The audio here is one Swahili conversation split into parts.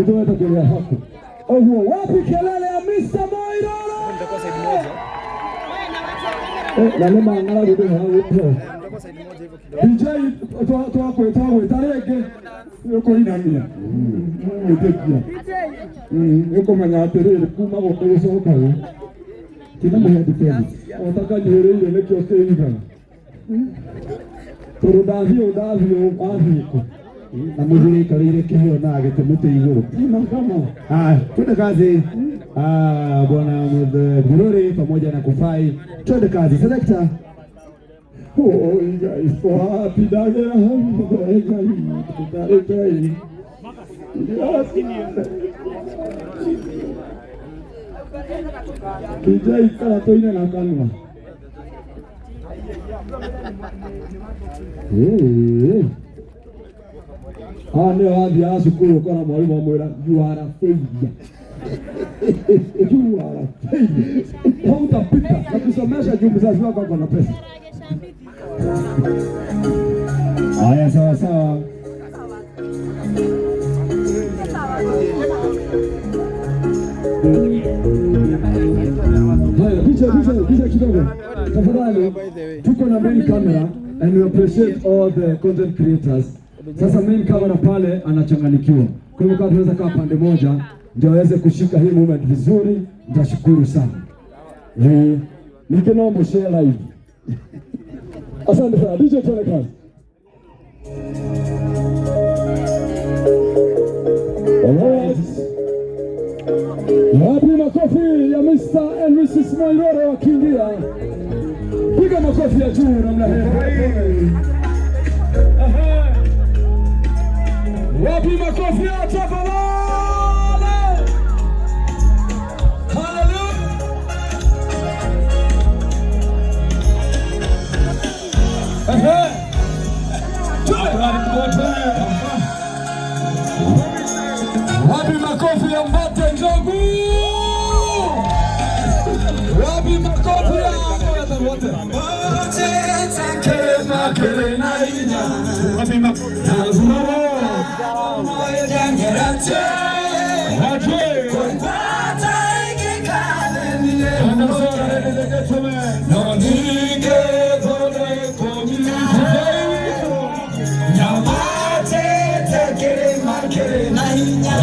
nitaweza kelele hapo. Oh, wapi kelele ya Mr. Moiroro? Nitakuwa side moja. Na lema ngala ndio hapo. Nitakuwa side moja hivyo kidogo. DJ toa tareke. Yuko inamia. Yuko manyatere kuma kwa soka. Kina mwenye defense. Wataka nyere ile ile kioske hivi. Turudavio aviko. Na muzuri kalile kio na agetemete iguru. Twende kazi. Bwana Mudhuri pamoja na Kufai. Twende kazi. Selector. Oh, guys, for happy day. DJ kana toina na kanwa. Ndio hadi asukuru kwa mwalimu amwera you are a failure. You are a failure. Hautapita na kusomesha juu mzazi wako ana pesa. Haya sawa. Haya picha kidogo. Tafadhali tuko na main camera and we appreciate all the content creators. Sasa main camera pale anachanganikiwa. Kwa hivyo kama tunaweza kaa pande moja ndio aweze kushika hii moment vizuri, nitashukuru sana. Nikinomba share live. Asante sana. DJ tuone kazi. Alright. Wapi makofi ya Mr. and Mrs. Moiroro wakiingia. Piga makofi ya juu namna hii. Wapi makofi ya tafadhali. Wapi makofi ya Mbate Njogu? Wapi makofi ya wote? Mbate takele makele na inya. Wapi makofi ya Zumaro? Moyo jangerate. Wache. Mbate ikikale nile. No nige kone komili. Nyamate takele makele na inya.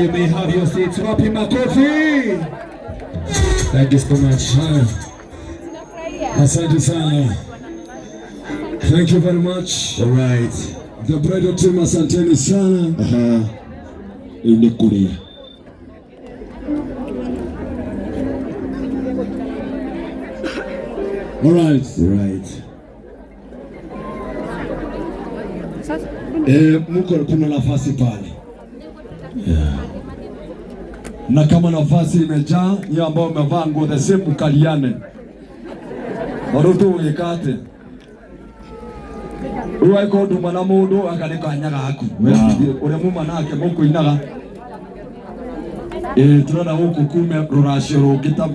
You may have your seats. Wapi makofi. Thank you so much. Asante sana. Thank you very much. All right. The bridal team, asanteni sana. Ini kulia. All right. Right. Muko kuna nafasi pale. Yeah. Na kama nafasi imejaa, hiyo ambao umevaa nguo the same ukaliane. Warutu ukate. Uwe ko nduma na mundu akaneka nyaga aku. Ure muma nake muko inaga. Turana huku kume rurashio rugita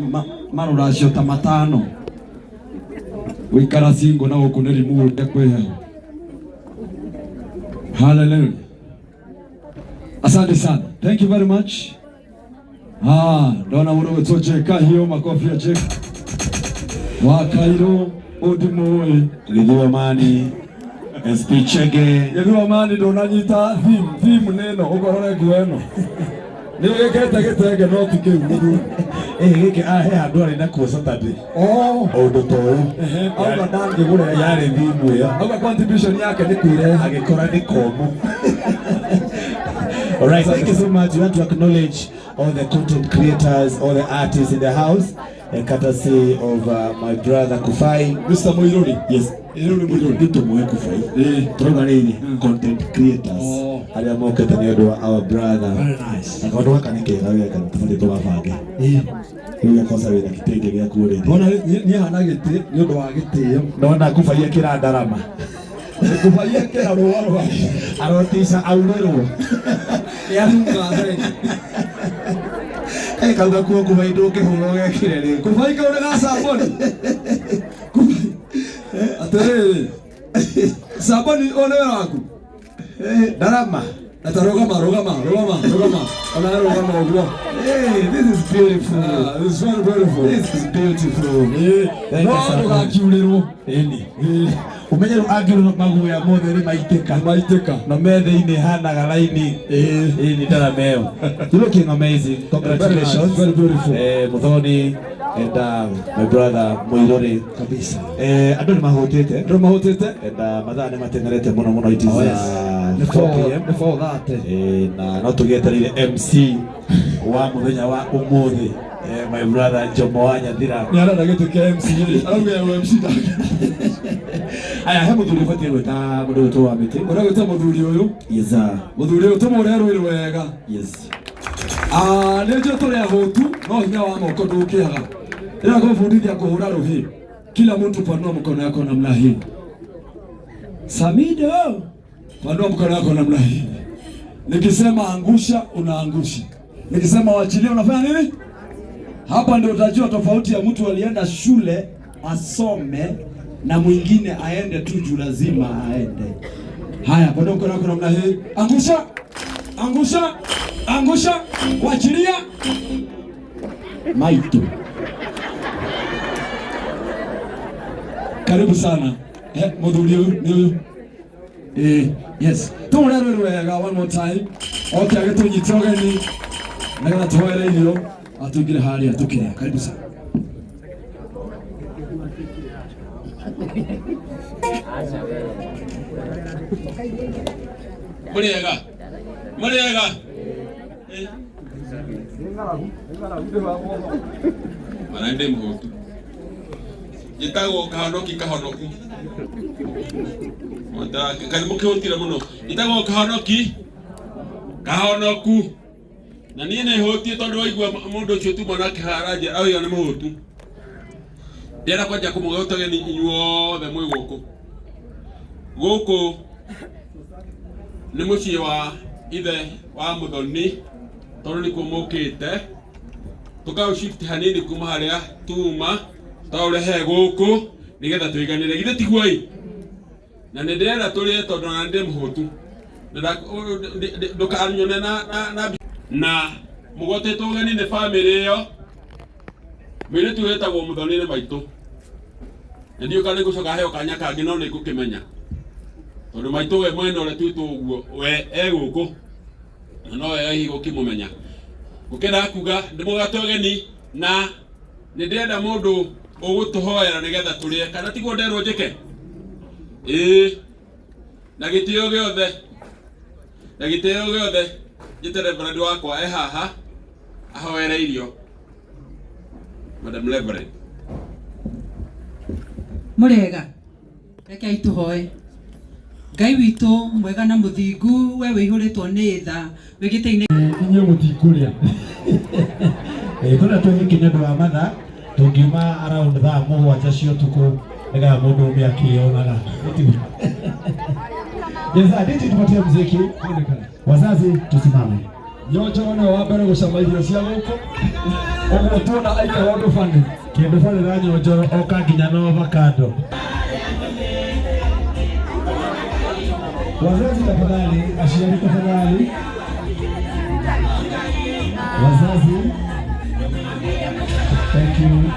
marurashio ta matano. Wikara singo na huku neri mu tekwe. Hallelujah. Asante sana. Thank you very much. Dona wuro tocheka hiyo makofi ya cheka. Wakairo odimoe lidiwa mani SP Chege. Lidiwa mani dona nyita theme neno ogorore gweno. Ni gete no tike udu. Geke ahe andore na ku Saturday. Odo toyo. Auga dange gure yare thimu ya. Auga contribution yake ni kuire agikora ni komu. All right, thank you so much. We want to acknowledge all the content creators, all the artists in the house, and courtesy of my brother Kufai. Mr. Moiruri. Yes. Dito mwe Kufai. Togareni content creators. Ali amoke tanyodo our brother. Very nice. Akaondoka kanike gawe kan tufanye to bafage. Hiyo kosa wena kitenge gya kure. Bona ni hana gite nyodo wa gitio. Ndona Kufai akira ndarama. Kufai akira ruwa. Arotisa aurero. Yanunga zai. Kauga kuo Kufai ndoke horo gekire ri. Kufai kaure na saboni. Kufai. Atere. Saboni ole waku. Darama. Rogama. Ona rogama ogwo. Hey, this is beautiful. This is very beautiful. This is beautiful. Thank you so much. Kiuliro. Umenyero agiru maguya mothe ri maiteka. Na methe ini hanaga laini. Ni dara meo. You looking amazing. Congratulations. Very beautiful. Muthoni and my brother Moirori kabisa. Andu ni mahotete. And mathaa ni matengerete muno it is 4 p.m. Before that. Na no tugeterire MC wa muthenya wa umuthi. My brother Jomo Wanyathira. Ni arada gitu ke MC ni. Arauga MC da. Aya he muthuri fatie gwita mundu to wa miti. Uragwita muthuri uyu? Yes. Muthuri uyu tumurerwo wega. Yes. Ndio tole hotu no hinya wa moko ndukiaga. Ila kufundithia kuhura ruhi. Kila mtu panua mkono yako namna hii. Samido. Panua mkono yako namna hii. Nikisema angusha unaangusha. Nikisema wachilia unafanya nini? Hapa ndio utajua tofauti ya mtu alienda shule asome na mwingine aende tu juu lazima aende. Haya, panua mkono yako namna hii. Angusha, wachilia. Maitu. Karibu sana. Muthuri ni yes. Tumurerwo wega one more time. Okay, agetunyitoga ni na tuhoere irio atugire haria tukiria. Karibu sana. Muriega. Manaende mhotu. Jitago kahonoki. Mata kalimu kihotira muno. Jitago kahonoku. Na niĩ nĩ hũtie tondũ waigua mũndũ ũcio tu mwanake haraja auga nĩ mũhũtu. Ndĩrenda kwanja kũmũgĩa ũtageni inyuothe mwĩ gũkũ nĩ mũciĩ wa ithe wa Muthoni tondu ni kumukite tukau shift hanini kuma haria tuma taurehe guku nigetha tuiganire githe tiguai na ndirenda turie tondu na ndi muhutu ndukanyone na mugotetwo gani ni family iyo mwire tuwetagwo Muthoni ni maitu ndio kana gucoka heo kanya kangi no ni gukimenya tondu maitu we mwene ore twitwo uguo we eguku no we ahi gukimumenya ukenda kuga ndimugatwo gani na ndirenda mundu ugutuhoera nigetha turie kana tiguo nderwo njike na gitio giothe gitere brand wakwa haha ahoere irio Madam Reverend Murega reke ituhoe Ngai witu mwega na muthingu we wihuritwo ni tha wigite-ine inye mutikuria kuna tuhikinya ndo wa matha tungiuma around thaa 7 cia utuku nega mundu umbe akionaga yes aditi tupatie muziki wazazi tusimame nyocho na wa mbere gucama irio cia guku oguo tuona aika wandu bani kindu bani ra nyonjoro oka nginya no avocado wazazi tafadhali aciari tafadhali wazazi thank you